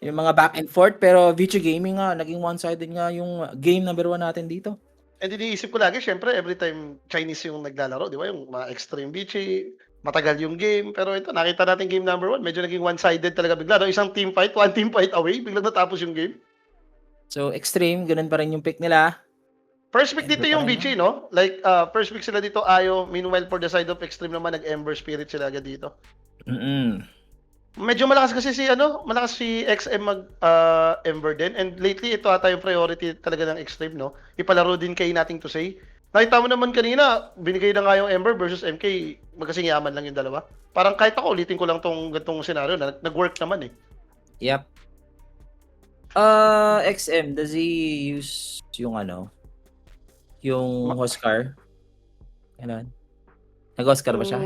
Yung mga back and forth, pero Vici Gaming nga, naging one-sided nga yung game number 1 natin dito. And iniisip ko lagi, syempre, every time Chinese yung naglalaro, di ba? Yung mga Extreme Bichi, matagal yung game. Pero ito, nakita natin game number 1, medyo naging one-sided talaga bigla. No? Isang team fight, one team fight away, biglang natapos yung game. So, Extreme, ganun pa rin yung pick nila. First pick dito Ember pa yung rin, Bichi, no? Like, first pick sila dito, Ayo. Meanwhile, for the side of Extreme naman, nag-Ember Spirit sila agad dito. Medyo malakas kasi malakas si XM mag Ember din, and lately ito ata yung priority talaga ng Extreme, no? Ipalaro din kay Nothing to Say. Nakita mo naman kanina, binigay na nga yung Ember versus MK, magkasing yaman lang yung dalawa. Parang kahit ako, ulitin ko lang tong gantong scenario na nag-work naman eh. Yep. XM, does he use yung yung Huskar? Ganun. Nag-Huskar ba siya?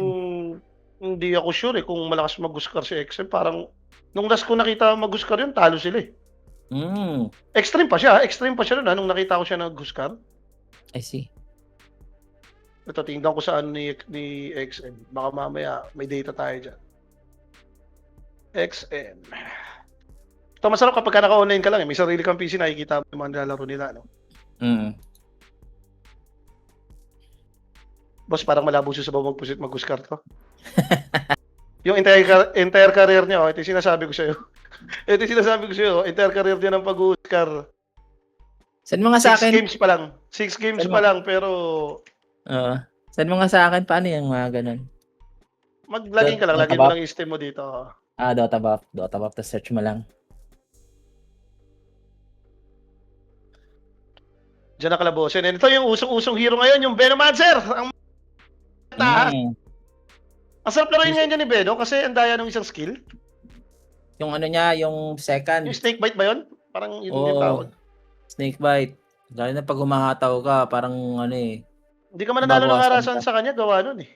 Hindi ako sure kung malakas mag-Huskar si XM. Parang, nung last ko nakita mag-Huskar yun, talo sila eh. Extreme pa siya nun nung nakita ko siya nag-Huskar. I see. Ito, tingnan ko saan ni XM. Baka mamaya may data tayo dyan. XM. Ito, masarap kapag naka-online ka lang eh. May sarili kang PC, nakikita mo yung mga nilalaro nila, no? Boss, parang malabo siya sa mag-pusit mag-Huskar to. Yung entire career niya, ito yung sinasabi ko sa'yo. Entire career niya ng pag-Huskar. Send mo nga sa akin. 6 games pa lang, pero... Send mo nga sa akin, paano yung mga ganun? Mag-login ka lang, lagin mo lang yung Steam mo dito. Dota buff, tapos search mo lang. Diyan nakalabosin. And ito yung usong-usong hero ngayon, yung Venomancer! Ang sarap laruin ngayon dyan ni Beno kasi ang daya ng isang skill. Yung niya, yung second. Yung snake bite ba yun? Parang yun yung tawag. Snake bite. Lalo na pag humahataw ka, parang Hindi ka man nanalo ng harasan sa kanya, gawa nun eh.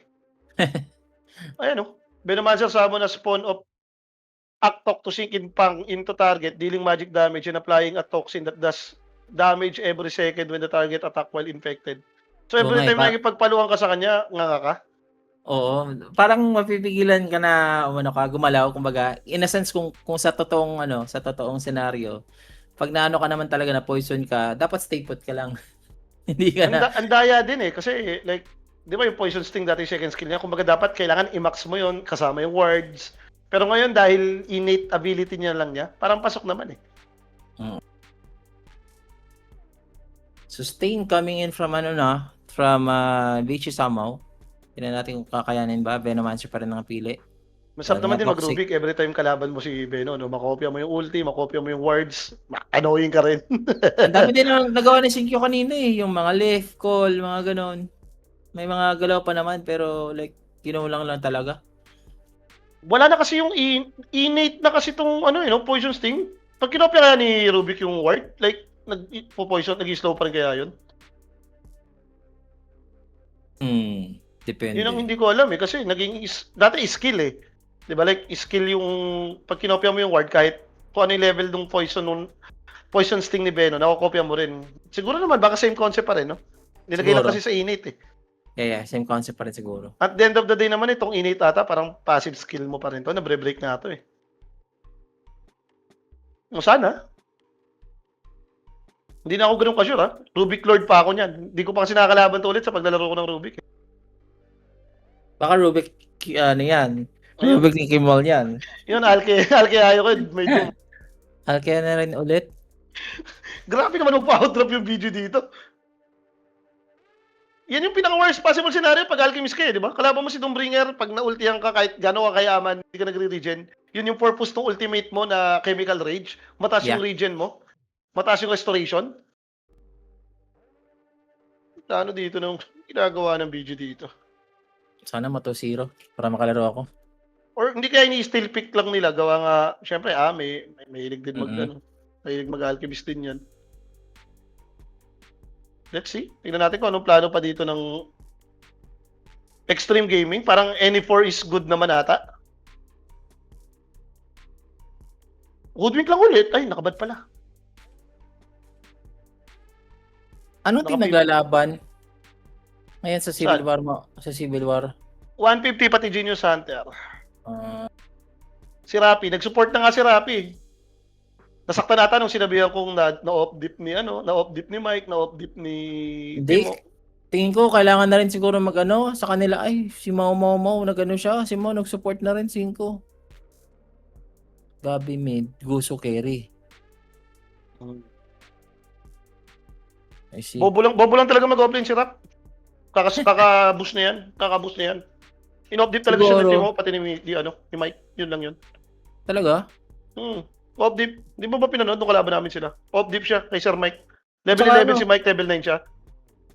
Ayan o. Venomancer summon a spawn of Actok to sink into target, dealing magic damage and applying a toxin that does damage every second when the target attack while infected. So every time na ipagpaluan ka sa kanya, nganga ka? Oo, parang mapipigilan ka na gumalaw, kumbaga. In a sense, kung sa totoong scenario, pag naano ka naman talaga na poison ka, dapat stay put ka lang. Hindi ka na. Ang daya din eh, kasi like, di ba yung poison sting dati second skill niya, kumbaga dapat kailangan i-max mo yun, kasama yung wards. Pero ngayon, dahil innate ability niya lang niya, parang pasok naman eh. Sustain coming in from Vici Samaw. Tingnan natin kung kakayanin ba. Venomancer pa rin ang pili. Masarap naman din mag-Rubik every time kalaban mo si Beno, no? Makopya mo yung ulti, makopya mo yung wards, annoying ka rin. Ang dami din ang nagawa ni Shinkyo kanina eh. Yung mga left call, mga ganon. May mga galaw pa naman, pero like, kinulang lang talaga. Wala na kasi yung innate na kasi itong poison sting. Pag kinopya kaya ni Rubik yung ward, like, nag-poison, nag-slow pa rin kaya yun? Depende. Yun ang hindi ko alam eh, kasi dati skill eh. Diba, like, skill yung, pag kinopya mo yung ward, kahit kung ano yung level ng poison sting ni Beno, nakokopya mo rin. Siguro naman, baka same concept pa rin, no? Nilagay lang kasi sa innate eh. Yeah, same concept pa rin siguro. At the end of the day naman, itong innate ata, parang passive skill mo pa rin to. Nabre-break nga to eh. O sana. Hindi na ako ganun ka-sure ha. Rubik Lord pa ako niyan. Hindi ko pa kasi nakakalaban to ulit sa paglalaro ko ng Rubik eh. Baka Rubik, yan. Rubik ni Kimol yan. Yun, Alke ayo ko. Medyo... Alke na rin ulit. Grabe naman magpa-outrap yung video dito. Yan yung pinaka-worst possible scenario pag Alchemist ka eh, di ba? Kalaban mo si Doombringer, pag na-ultihan ka kahit gano'n ka kayaman, hindi ka nagre-regen. Yun yung purpose ng ultimate mo na Chemical Rage. Mataas yung regen mo. Mataas yung restoration. Ano dito nung ginagawa ng video dito? Sana mato 0 para makalaro ako. Or hindi kaya ini-still pick lang nila. Gawa nga, syempre may hilig din mahilig mag-alchemist din yan. Let's see. Tingnan natin kung anong plano pa dito ng Extreme Gaming. Parang any4 is good naman ata. Hoodwink lang ulit. Ay, nakabad pala. Anong team naglalaban? Ngayon sa Civil War mo? Sa Civil War? 150 pati Genius Hunter. Si Rapi. Nag-support na nga si Rapi. Nasaktan ata nung sinabihan kong na-off dip ni na-off dip ni Mike, na-off dip ni Hindi, Timo. tingin ko kailangan na rin siguro mag-ano sa kanila. Ay, si Mau Mau Mau, nag-ano siya. Si Mau nag-support na rin 5. Gabi mid, Guso carry. I see. Bobo lang talaga mag-offlane si Rap. Kaka-boost na yan. Kaka-boost na yan. In-off dip talaga siya ni Siguro. Timo, pati ni Mike. Yun lang yun. Talaga? Off dip. Di ba pinanood nung kalaban namin sila? Off dip siya kay Sir Mike. Level Tsaka 11 si Mike, level 9 siya.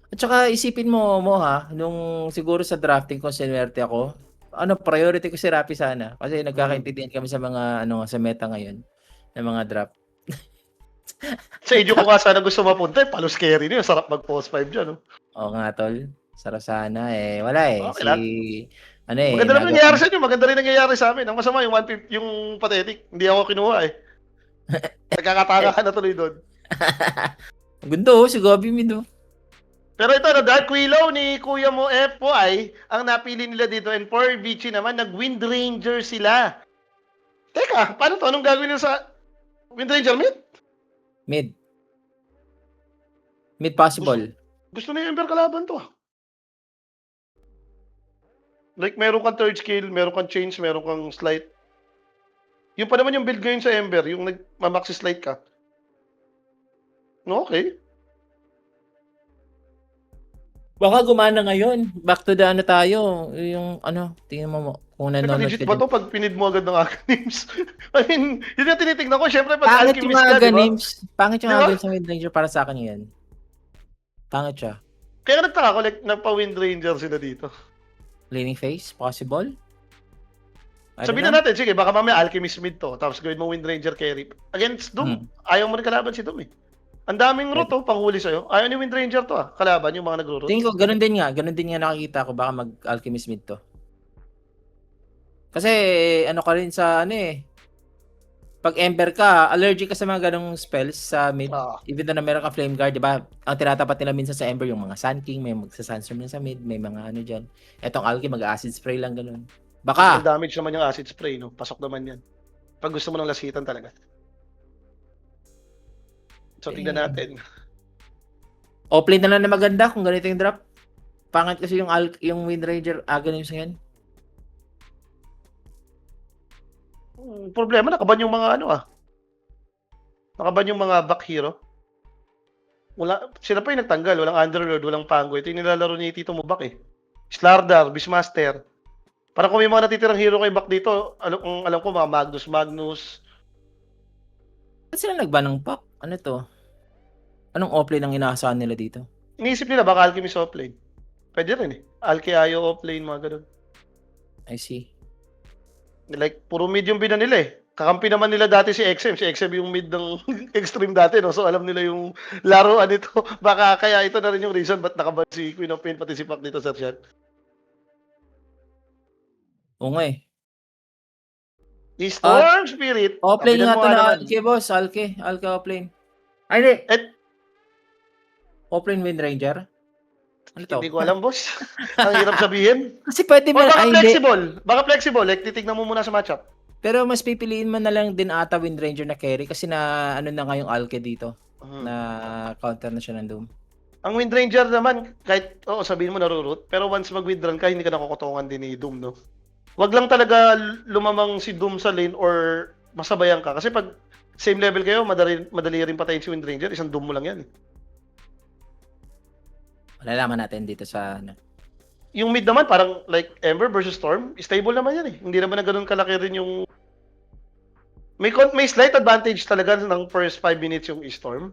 At saka isipin mo ha, nung siguro sa drafting kung sinuwerte ako, priority ko si Rapi sana. Kasi nagkakaintindihan kami sa mga, sa meta ngayon, ng mga draft. Sa edyo ko nga sana gusto mapunta, palos carry niyo. Sarap mag-post 5 dyan. Oo nga, tol. Sarap sana eh. Wala eh. Okay lang. Maganda lang nangyayari sa inyo. Maganda rin nangyayari sa amin. Ang masama, yung 150, yung pathetic, hindi ako kinuha eh. Nagkakatanga ka na tuloy doon. Gundo, si Gabi Mid. Pero ito, Dark Willow ni Kuya mo FY, ang napili nila dito. And for Vici naman, nag-Wind Ranger sila. Teka, paano to? Anong gagawin nila sa Wind Ranger mid? Mid possible. Gusto na yung Ember kalaban to. Like, meron kang third skill, meron kang change, meron kang slight. Yung pa naman yung build ngayon sa Ember, yung nag-maxi slight ka. Okay. Baka gumana ngayon. Back to the tayo. Yung tingnan mo kung Teka, nanonood legit ka ba dyan. to pag pinid mo agad ng Aghanim? I mean, yun yung tinitignan ko. Siyempre, pag Pangit yung Alchemist ka, di ba? Aghanim's. Pangit yung Di ba? Aghanim's sa Wind Ranger para sa akin yun. Pangit siya. Kaya nagtaka ko, like, nagpa-Wind Ranger sila dito. Leaning face? Possible? Sabihin na natin, sige, baka mamaya Alchemist mid to, tapos gawin mo Wind Ranger carry. Against Doom, ayaw mo rin kalaban si Doom eh. Ang daming root panghuli sa'yo. Ayaw ni Wind Ranger to kalaban yung mga nagro-root. Tingin ko, ganun din nga nakikita ko, baka mag-Alchemist mid to. Kasi, ka rin sa, pag Ember ka, allergic ka sa mga ganong spells sa mid. Even though na meron ka Flame Guard, di ba? Ang tinatapat nila minsan sa Ember, yung mga Sun King, may magsa-Sunstorm na sa mid, may mga dyan. Etong Alchemy, mag-acid spray lang ganun. Baka. Ang damage naman yung acid spray, no? Pasok naman yan. Pag gusto mo ng lasitan talaga. So, tingnan natin. Offlane na lang na maganda kung ganito yung drop. Pangit kasi yung Wind Ranger Aghanim sa yan. Problema, nakaban yung mga nakaban yung mga back hero. Sila pa yung nagtanggal. Walang Underlord, walang Pango. Ito yung nilalaro ni Tito Mubak eh. Slardar, Beastmaster. Para kung may mga natitirang hero kay back dito, alam ko mga Magnus. Ba't sila nagban ng pack? Ano to? Anong offlane ang inaasahan nila dito? Iniisip nila baka Alchemist offlane. Pwede rin eh. Alkeayo offlane, mga ganun. I see. Like, puro mid yung bina nila eh. Kakampi naman nila dati si XM. Si XM yung mid ng Extreme dati, no? So, alam nila yung laruan nito. Baka kaya ito na rin yung reason ba't nakaban si Queen of Pain pati si Pac dito sa chat. Oo nga eh. Storm Spirit. Offlane nga to na Alke, boss. Alke offlane. Ay, hindi. Offlane Wind Ranger? Ano to? Hindi ko alam, boss. Ang hirap sabihin. Kasi pwede mo baka flexible. Baka flexible. Like, titignan mo muna sa matchup. Pero mas pipiliin mo na lang din ata Wind Ranger na carry kasi na na nga yung Alke dito. Na counter na siya ng Doom. Ang Wind Ranger naman, kahit, sabihin mo narurot, pero once mag-withdran ka, hindi ka nakukutungan din ni Doom, no? Wag lang talaga lumamang si Doom sa lane or masabayan ka. Kasi pag same level kayo, madali rin patayin si Wind Ranger. Isang Doom mo lang yan. Malalaman natin dito sa Yung mid naman, parang like Ember versus Storm, stable naman yan eh. Hindi naman na ganun kalaki rin yung... May slight advantage talaga ng first 5 minutes yung Storm.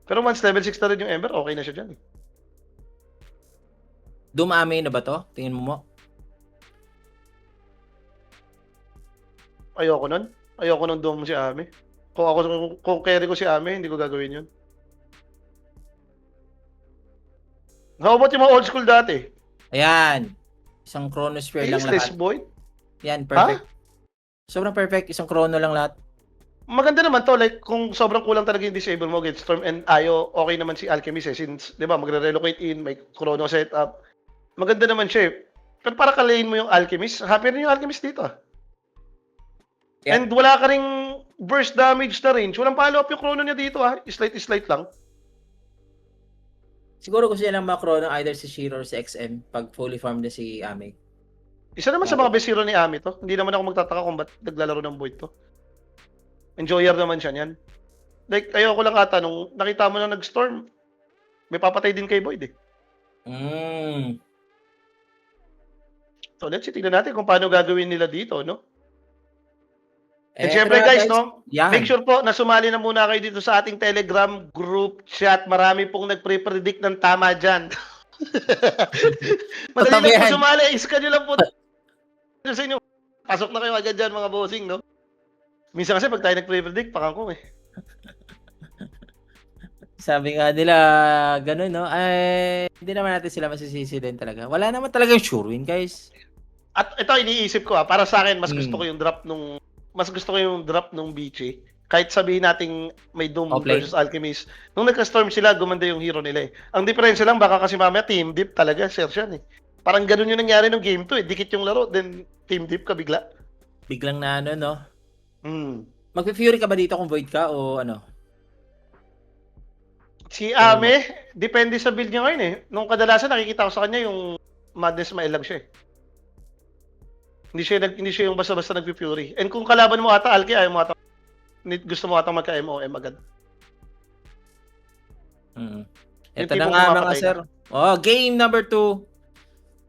Pero once level 6 na rin yung Ember, okay na siya dyan eh. Doom Ame na ba to? Tingin mo? Ayoko nun. Ayoko nun Doom si Ame. Kung carry ko si Ame, hindi ko gagawin yun. How about yung mga old school dati? Ayan. Isang Chronosphere lang lahat. Boy? Yan, perfect. Sobrang perfect. Isang Chrono lang lahat. Maganda naman to. Like, kung sobrang kulang talaga yung disable mo against Storm and Ayo, okay naman si Alchemist eh. Since, di ba, magre-relocate in, may Chrono setup. Maganda naman siya eh. Pero para kalayin mo yung Alchemist, happy rin yung Alchemist dito. Yeah. And wala ka ring burst damage na range. Walang follow-up yung chrono niya dito Slight lang. Siguro gusto niya lang makro ng either si Shiro or si XM pag fully farmed na si Ame. Isa naman sa mga best hero ni Ami to. Hindi naman ako magtataka kung ba't naglalaro ng Void to. Enjoyer naman siya niyan. Like, ayoko lang ata nung nakita mo na nag-storm. May papatay din kay Void So let's see, tignan natin kung paano gagawin nila dito, no? And syempre guys, no? Yan. Make sure po na sumali na muna kayo dito sa ating Telegram group chat. Marami pong nagpre-predict ng tama dyan. Madali lang po sumali. Iska nyo lang po sa inyo. Pasok na kayo agad dyan mga bossing, no? Minsan kasi pag tayo nagpre-predict, pakangkong Sabi nga nila, gano'n, no? Ay, hindi naman natin sila masisisi din talaga. Wala naman talagang sure win, guys. At ito, iniisip ko para sa akin, mas gusto ko yung drop nung Bichi. Kahit sabihin nating may Doom versus Alchemist. Nung nagka-storm sila, gumanda yung hero nila Ang diferensya lang, baka kasi mamaya team dip talaga, Sersian Parang ganun yung nangyari nung game 2 Dikit yung laro, then team dip ka bigla. Biglang na no? Magpi-fury ka ba dito kung void ka o ano? Si Ame, depende sa build niya ngayon Nung kadalasan nakikita ko sa kanya yung Madness Maelag siya Hindi siya yung basta-basta nagpi-fury. And kung kalaban mo ata Alki, ayaw mo ata gusto mo ata magka-MOM agad. Ito na nga mga sir. Game number 2.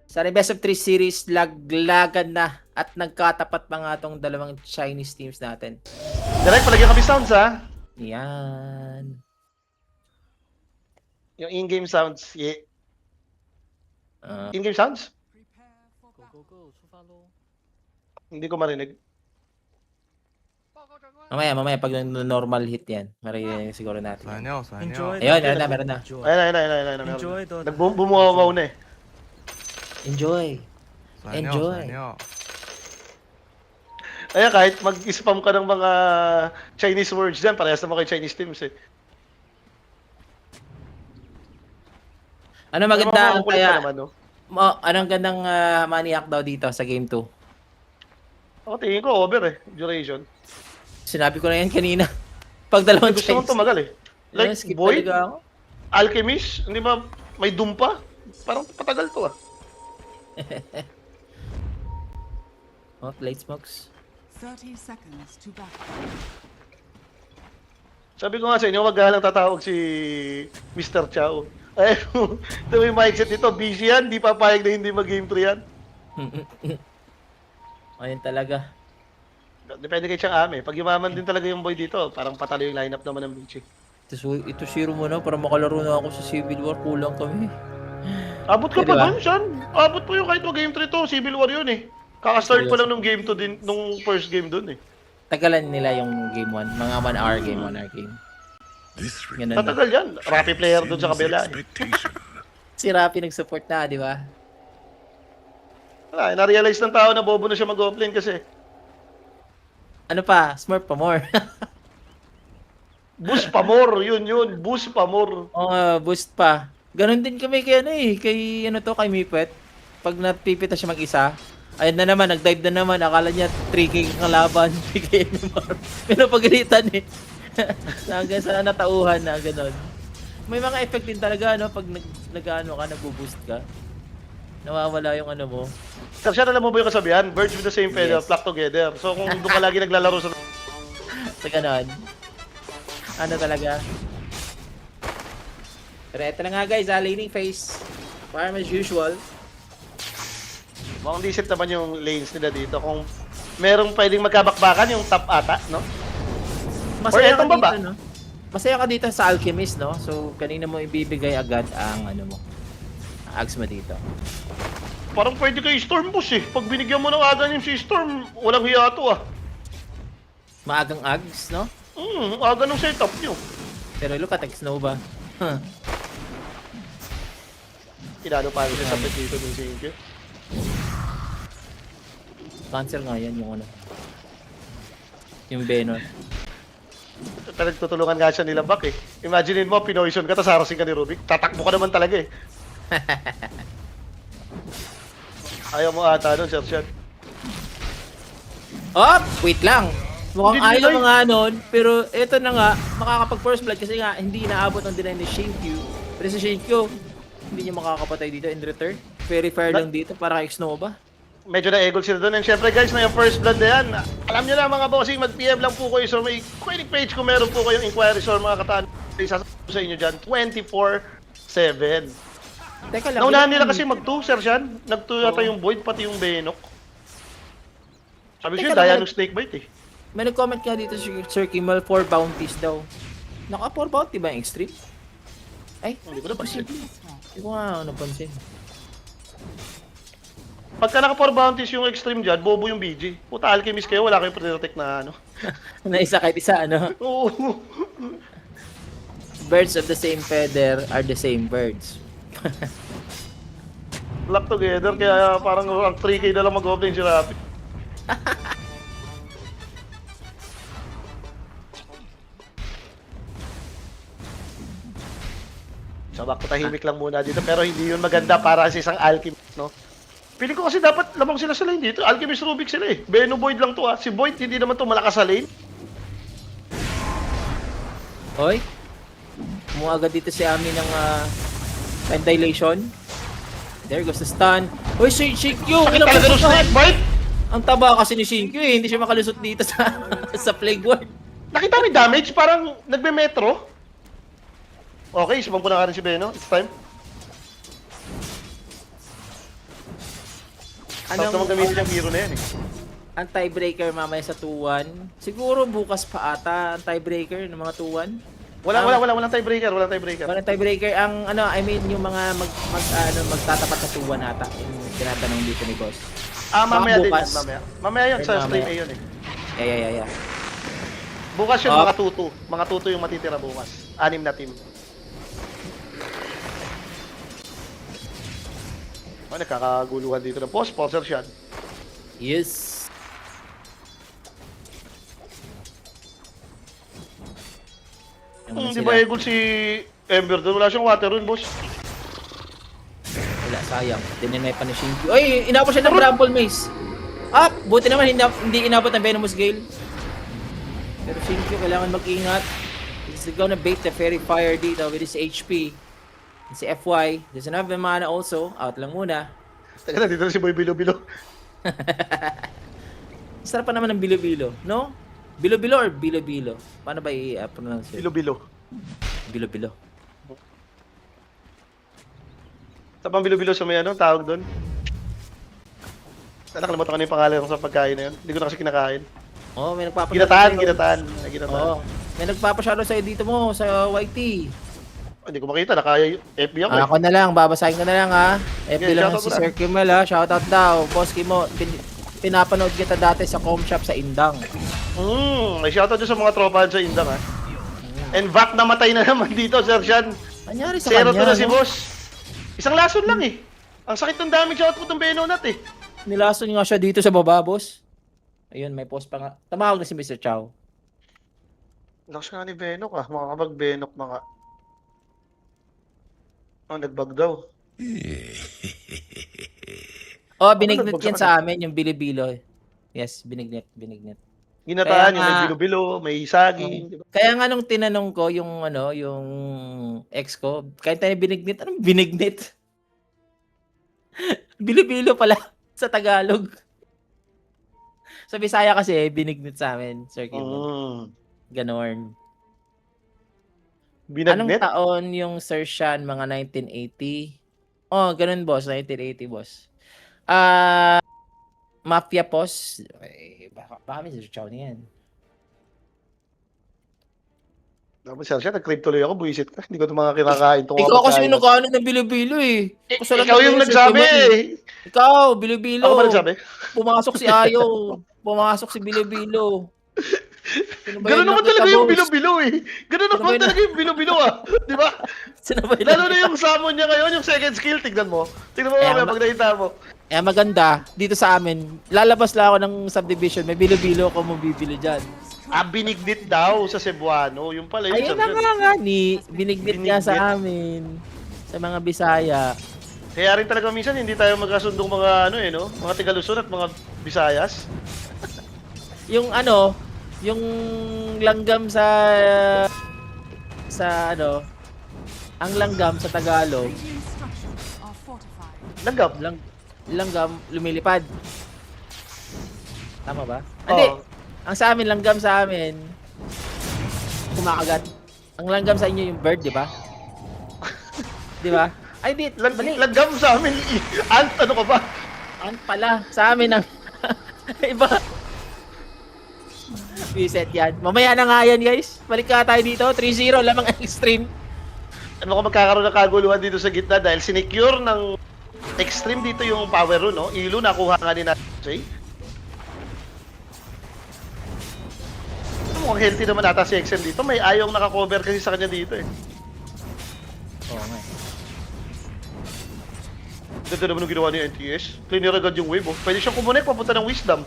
Sa Best of 3 series, laglagan na at nagkatapat pa nga tong dalawang Chinese teams natin. Direct, palagyan kami sounds Yan. Yung in-game sounds, in-game sounds? Go, follow. Hindi ko marinig. Mamaya pag normal hit yan, marinig siguro natin. Enjoy. Ayun, meron na. Ayun. Enjoy the Bumuwawaw na Enjoy. Kaya kahit mag-spam ka ng mga Chinese words dyan, parehas naman kay Chinese teams Ano maganda kaya? naman, no? Anong gandang maniac daw dito sa game 2? Ako tingin ko over duration. Sinabi ko na yan kanina. Pag dalawang Gusto mong tumagal Like skip Void, talaga ako. Alchemist, hindi ba may Doom pa? Parang patagal to Plate smokes. 30 seconds to back. Sabi ko nga sa inyo, wag lang tatawag si Mr. Chow. Ito yung mindset nito, busy yan, di papayag na hindi mag-game 3 yan. Ayun talaga. Depende kay Chang Ame. Pag yumaman din talaga yung boy dito, parang patalo yung lineup naman ng Bichi. Ito zero mo na para makalaro na ako sa Civil War. Kulang kami. Abot ka Diba? pa doon, Sean. Abot po yung kahit game 3 to, Civil War yun Kaka-start pa lang nung game 2 din, nung first game doon Tagalan nila yung game 1. Mga 1 hour game, 1 hour game. Ganun. Tatagal yan. Rappi player doon sa kabila Si Rappi nag-support na, di ba? Na-realize ng tao na bobo na siya mag-offlane kasi. Ano pa? Smurf pa more. Boost pa more, yun. Boost pa more. Boost pa. Ganon din kami kay kay Mipet. Pag napipita siya mag-isa, ayun na naman, nag-dive na naman. Akala niya 3K kalaban, 3K MMR. Pero pagalitan hanggang sa natauhan na ganon. May mga effect din talaga, pag nag-boost ka. Nawawala yung mo. Kasi alam mo ba yung kasabihan? Birds with the same feather Yes. flock together. So kung doon ka lagi naglalaro sa... Sa ganon. Talaga. Pero eto na nga guys, laning phase. Farm as usual. Mukhang decent naman yung lanes nila dito. Kung merong pwedeng magkabakbakan yung top ata, no? Masaya ka etong baba. dito, no? Masaya ka dito sa Alchemist, no? So, kanina mo ibibigay agad ang ags mo dito. Parang pwede kay Storm boss Pag binigyan mo ng aga yung si Storm, walang hiya to Maagang ags, no? Aga ng setup nyo. Pero look at Snow ba? Kinano pa rin sa dito ng Zinke. Cancer nga yan yung yung Venom. Nagtutulungan nga siya nila back Imagine mo, pinoison ka, tas harassing ka ni Rubik. Tatakbo ka naman talaga Ayaw mo ata nun, Sir Sean. Oh! Wait lang! Mukhang Hindi ayaw deny. mga anon, pero eto na nga, makakapag first blood kasi nga hindi inaabot ang deny ni Shinkyu. Pero si Shinkyu, hindi niya makakapatay dito in return. Very fair lang dito para kay Xnova. Medyo na-egol sila doon. And syempre guys, na yung first blood na yan, alam nyo na mga bossing, mag-PM lang po kayo. So may quick page kung meron po kayong inquiries or mga kataan. Isasabi sa inyo dyan, 24/7. Teka lang. Naunahan ilang- nila kasi mag-2, Sir Sean. Nag-2 yata yung Void, pati yung Benok. Sabi siya, Teka lang, daya nag- ng Snakebite eh. May nag-comment nga dito si Sir Kimmel, 4 bounties daw. Naka 4 bounty ba yung extreme? Ay, Hindi ko napansin. hindi ko nga napansin. Pagka naka-4 bounties yung extreme dyan, bobo yung BG. Puta, alchemist kayo, wala kayong protect na ano. Na isa kahit isa, ano? Oo. Birds of the same feather are the same birds. Lock together, kaya parang ang 3K na lang mag-open si Rapid. So, tahimik lang muna dito, pero hindi yun maganda para sa isang alchemist, no? Feeling ko kasi dapat lamang sila sa lane dito. Alchemist Rubik sila eh. Beno Void lang to ah. Si Void, hindi naman to malakas sa lane. Hoy, kumuha agad dito si Ami ng time dilation. There goes the stun. Hoy, Shinkyu! Sakit talaga ng Snakebite! Ang taba kasi ni Shinkyu eh. Hindi siya makalusot dito sa sa Plague Ward. Nakita mo yung damage? Parang nagme-metro. Okay, sumang ko na nga rin si Beno. It's time. Tapos naman gamitin yung hero na yan eh. Ang tiebreaker mamaya sa 2-1? Siguro bukas pa ata ang tiebreaker ng mga 2-1. Walang tiebreaker, walang tiebreaker. Walang tiebreaker. Ang ano, I mean yung mga magtatapat sa 2-1 ata. Yung tinatanong dito ni boss. Mamaya din bukas. yan, mamaya. Mamaya yun, Ayun, sa mamaya. stream yun eh. Yeah. Bukas yun, Ah. mga tutu. Mga tutu yung matitira bukas. 6 na team. Oh, nagkakaguluhan dito ng post. Sponsor siya. Yes. Di ba egol si Ember doon? Wala siyang water rune, boss. Wala, sayang. Dininay pa ni Shinkyu. Ay, inabot siya ng Bramble Maze. Ah, buti naman hindi inabot ng Venomous Gale. Pero Shinkyu, kailangan mag-ingat. He's gonna bait the Fairy Fire dito with his HP. Si FY. There's another mana also. Out lang muna. Teka na, dito na si Boy Bilo-Bilo. Sarap pa naman ng Bilo-Bilo, no? Bilo-Bilo or Bilo-Bilo? Paano ba i-pronounce yun? Bilo-Bilo. Bilo-Bilo. Sa pang Bilo-Bilo sa may ano, tawag doon. Nakalimutan ko na yung pangalan ko sa pagkain na yun. Hindi ko na kasi kinakain. Oh, may nagpapashoutout. Ginataan. Oo. May nagpapashoutout sa'yo dito mo sa YT. Hindi ko makita, nakaya yung FB ako eh. Ako na lang, babasahin ko na lang ha. FB Okay, lang shoutout si na. Sir Kimmel ha. Shoutout daw. Boss Kimo, pinapanood kita dati sa com shop sa Indang. May shoutout dyan sa mga tropahan sa Indang ha. And Vac namatay na naman dito, Sir Sean. Anyari sa Zero kanya, to na si no? boss. Isang lason lang eh. Ang sakit ng damage output ng Benonat eh. Nilason nga siya dito sa baba, boss. Ayun, may post pa nga. Tumawag na si Mr. Chow. Lakas nga ni Benok ah. Makakapag-Benok na nga. Nagbag daw. Oh, binignit nagbagsak yan ka sa amin, yung Bilo-Bilo. Yes, binignit. Ginataan Kaya yung nga- may bilo-bilo, may saging. Di ba? Kaya nga nung tinanong ko yung yung ex ko, kahit tayo binignit, anong binignit? Bilo-Bilo pala sa Tagalog. Sa Bisaya kasi, binignit sa amin, Sir Kim. Ganon. Anong Binagnet? taon yung Sir Sean, mga 1980? Oh, ganun boss, 1980 boss. Mafia Post. Baka may Sir Chow niyan. Tapos siya, nag-crave tuloy ako, buwisit ka. Hindi ko ito mga kinakain. Ikaw kasi yung nakaano ng Bilo-Bilo eh. Kasalanan Ikaw mo yung yun, Sir nagsabi Kimon. eh. Ikaw, Bilo-Bilo. Ako ba nagsabi? Pumasok si Ayo. Pumasok si Bilo-Bilo. Sino ba Ganun yun naman nakita, talaga yung boss? bilo-bilo eh. Ganun Sino ba naman yun? talaga yung bilo-bilo ah. Di ba? Sino ba yun? Lalo na yung summon niya ngayon, yung second skill, tignan mo. Tignan mo Eh, mamaya pag nakita mo. Eh, maganda. Dito sa amin, lalabas lang ako ng subdivision. May Bilo-Bilo ako mabibili dyan. Binignit daw sa Cebuano. Yung pala yun. Ayun Sir na Sean. nga ni. Binignit nga Binignit. sa amin. Sa mga Bisaya. Kaya rin talaga minsan hindi tayo magkasundong mga ano eh no? Mga Tigaluson at mga Bisayas. Yung ano, Yung langgam sa ano, ang langgam sa Tagalog, Radiant structures are fortified. Langgam. langgam lumilipad. Tama ba? Oo. Hindi. Ang sa amin, langgam sa amin, kumakagat. Ang langgam sa inyo yung bird, di ba? Di ba? Ay, di. Mali. Langgam sa amin. Ant, ano ka ba? Ant pala. Sa amin ang iba. Reset yan. Mamaya na nga yan, guys. Balik ka tayo dito. 3-0, lamang extreme. Ano ko magkakaroon ng kaguluhan dito sa gitna dahil sinecure ng extreme dito yung power rune, no? Ilo nakuha nga ni Natsui. Mukhang healthy naman ata si XM dito. May ayong nakakover kasi sa kanya dito eh. Oo nga. Ganda naman yung ginawa ni NTS. Cleaner agad yung wave, oh. Pwede siyang kumunik papunta ng Wisdom.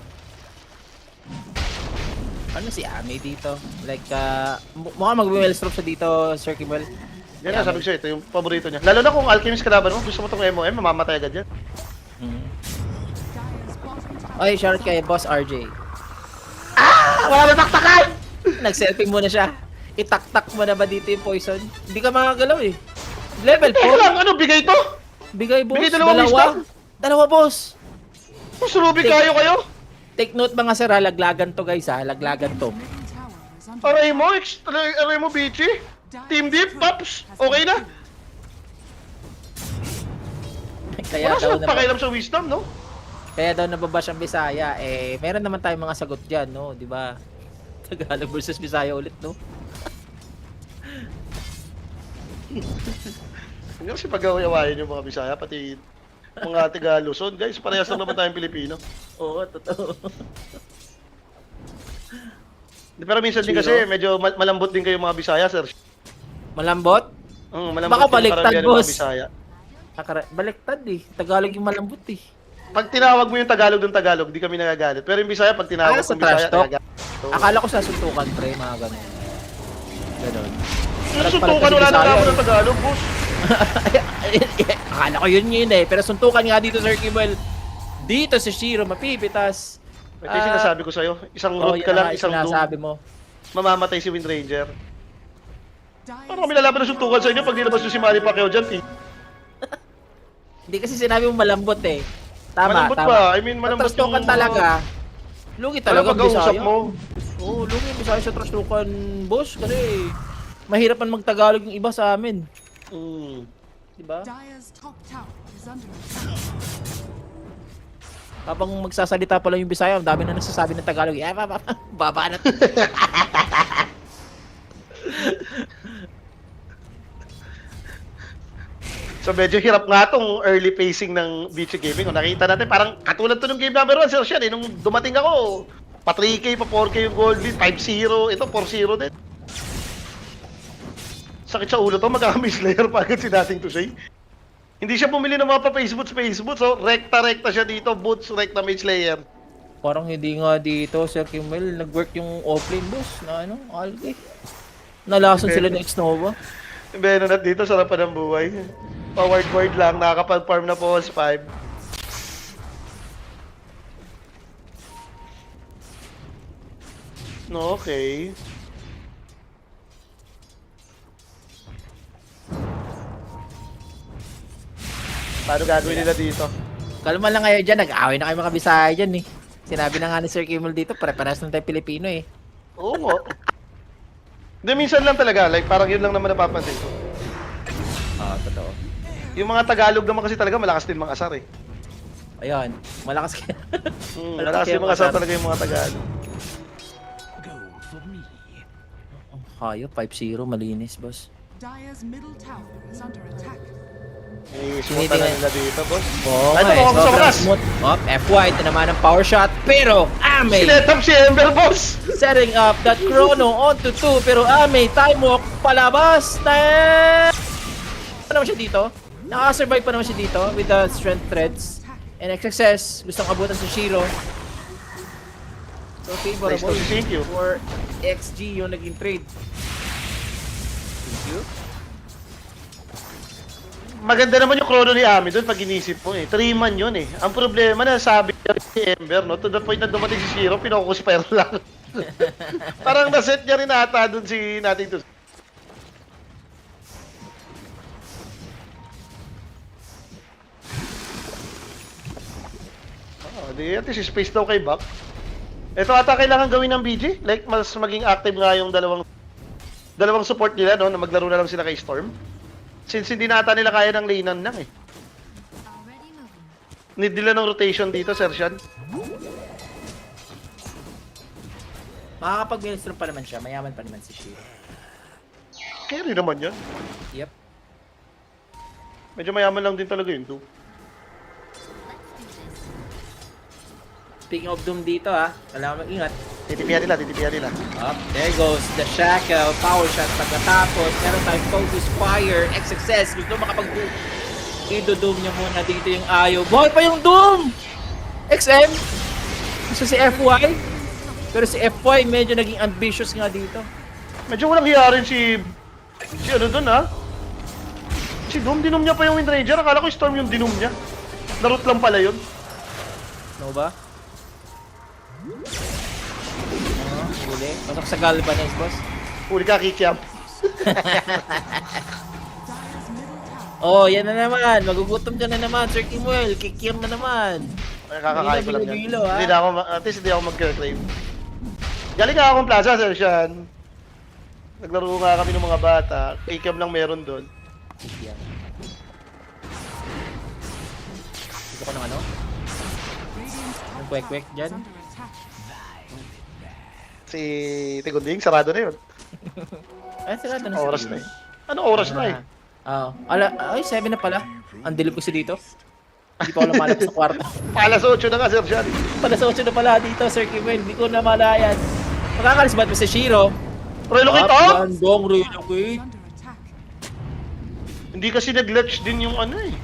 Ano si Ame dito? Like, mukhang mag-wellstrop siya dito, Sir Kimball. Yan na, sabi ko sa'yo, ito yung paborito niya. Lalo na kung Alchemist kalaban mo, gusto mo itong MOM, mamamatay agad yan. Dire's bottom tower. Ay, shout kay Boss RJ. Ah! Wala na taktakan! Nag-selfie muna siya. Itaktak mo na ba dito yung poison? Hindi ka makagalaw eh. Level Teka 4. lang, ano, bigay to? Bigay, boss. Bigay dalawang wisdom? Dalawa, boss. Mas Ruby kayo kayo? Take note mga sir, ha? Laglagan to guys, ha? Laglagan to. Middle tower is under Aray mo, aray mo, Bichi. Team Deep, Pops, okay na? Kaya Wala daw silang na pakialam sa Wisdom, no? kaya daw nababash ang Bisaya. Eh, meron naman tayong mga sagot diyan, no? 'Di ba? Tagalog versus Bisaya ulit, no? Hindi kasi pag-awayawayan yung mga Bisaya, pati mga taga Luzon. Guys, parehas lang naman tayong Pilipino. Oo, totoo. Pero minsan din kasi medyo malambot din kayo mga Bisaya, sir. Malambot? Malambot Baka yung baliktad, karamihan ng mga boss. Bisaya. Baliktad eh. Tagalog yung malambot eh. Pag tinawag mo yung Tagalog ng Tagalog, di kami nagagalit. Pero yung Bisaya, pag tinawag Sa ng trash Bisaya, talk? nagagalit. So, Akala ko sa suntukan, pre, mga ganun. Ganun. yung suntukan, wala nang kamo ng Tagalog, boss. Akala ko yun eh. Pero suntukan nga dito, Sir Kimball. Dito si Shiro, mapipitas. Ito yung sinasabi ko sa'yo. Isang Oh, road ka lang, isang sinasabi doom. mo. Mamamatay si Wind Ranger. Dire's Paano kami lalaban ng suntukan sa inyo pag nilabas nyo si Manny Pacquiao dyan, eh? Hindi kasi sinabi mo malambot eh. Tama, Malambot tama. ba? I mean, malambot Sa trash talaga. Lugi talaga ang pag-uusap Bisaya. mo. Oo, lugi ang Bisaya sa trash talkan, boss. Kasi mahirap man magtagalog yung iba sa amin. Diba? Dire's top tower is under attack. Habang magsasalita pala yung Bisaya, ang dami na nagsasabi ng Tagalog. Baba na. So medyo hirap nga tong early pacing ng Bichi Gaming. Kung nakita natin, parang katulad to ng game number 1, Sir Sean, eh. Nung dumating ako, pa 3K, pa 4K yung gold lead, 5-0, ito 4-0 din. Sakit sa ulo to, magkaka-miss layer pa agad si dating to say. Hindi siya bumili ng mga pa-Facebook, so rekta-rekta siya dito, boots, rekta mage layer. Parang hindi nga dito, Sir Kimmel, nag-work yung offlane boss na ano, algae. Nalason sila ng X-Nova. Yung Venonat dito, sarap pa ng buhay. Powered board lang, nakakapag-farm na po 5. No, okay. Paano gagawin nila dito? Kalma lang kayo dyan, nag-away na kayo mga Bisaya dyan eh. Sinabi na nga ni Sir Kimmel dito, pare-paras lang tayo Pilipino eh. Oo nga. Hindi, minsan lang talaga. Like, parang yun lang naman napapansin ko. Totoo. Yung mga Tagalog naman kasi talaga malakas din mga asar eh. Ayun, malakas ka. Malakas din mga asar talaga yung mga Tagalog. Hayop, 5-0, malinis, boss. Dire's middle tower is under attack. Inismutan na nila dito, boss. Oo Ay, nga ito, eh, mukhang sobrang sumakas. smooth. FY, ito naman ang power shot, pero Ame Sinetap si Ember, boss! setting up that chrono onto 2, pero Ame, time walk, palabas, pa naman siya dito. Naka-survive pa naman siya dito with the strength threads. And success, gustong abutan si Shiro. So favorable Nice to see you. for XG yung naging trade. Thank you. Maganda naman yung chrono ni Ami doon pag inisip mo eh. 3-man yun eh. Ang problema na sabi ni Ember, no? To the point na dumating si Shiro, pinokus pero lang. Parang naset niya rin ata dun si nating to. Di at least space daw kay Buck. Ito ata kailangan gawin ng BG. Like, mas maging active nga yung dalawang support nila, no? Na maglaro na lang sila kay Storm. Since hindi na ata nila kaya ng lanean lang, eh. Already moving. Need nila ng rotation dito, Sersian. Makakapag-ministro pa naman siya. Mayaman pa naman si Shiro. Carry naman yan. Yep. Medyo mayaman lang din talaga yun, too. Speaking of Doom dito kailangan mag-ingat. Titipihan nila. Up, there goes the Shackle. Power shot pagkatapos. Meron tayong focus fire. X-success. Gusto makapag-doom. I-doom niya muna dito yung ayaw. Buhay pa yung Doom! XM! Gusto si FY. Pero si FY medyo naging ambitious nga dito. Medyo walang hiya rin si ano dun, ha? Si Doom, dinom niya pa yung Windranger. Akala ko Storm yung dinom niya. Narut lang pala yun. No ba? Huli. Pasok sa Galvanize, boss. Huli ka, Kikiam. Dire's middle tower Oh, yan na naman. Magugutom ka na naman, Sir Kimwell. Kikiam na naman. Ay, kakakain ko lang yan. Bilo, ha? Hindi na ako, at least hindi ako mag-claim. Galing nga akong plaza, Sir Sean. Naglaro nga kami ng mga bata. Kikiam lang meron doon. Yan. Dito ko ng ano? Radiant's top Yung kwek-kwek tower dyan? is under attack. Si Tigunding, sarado na yun. Ay, sarado na Oras siguro. na eh. Ano oras na eh? Oo. Ay, 7 na pala. Ang dilim ko si dito. Hindi pa ako lumalabas sa kwarto. Palas 8 na nga, Sir Sean. Pala sa 8 na pala dito, Sir Kimwell. Hindi ko na malayan. Makakalis ba si Shiro? Relocate off! Gandong Is relocate. under attack. Hindi kasi nag-latch din yung ano eh.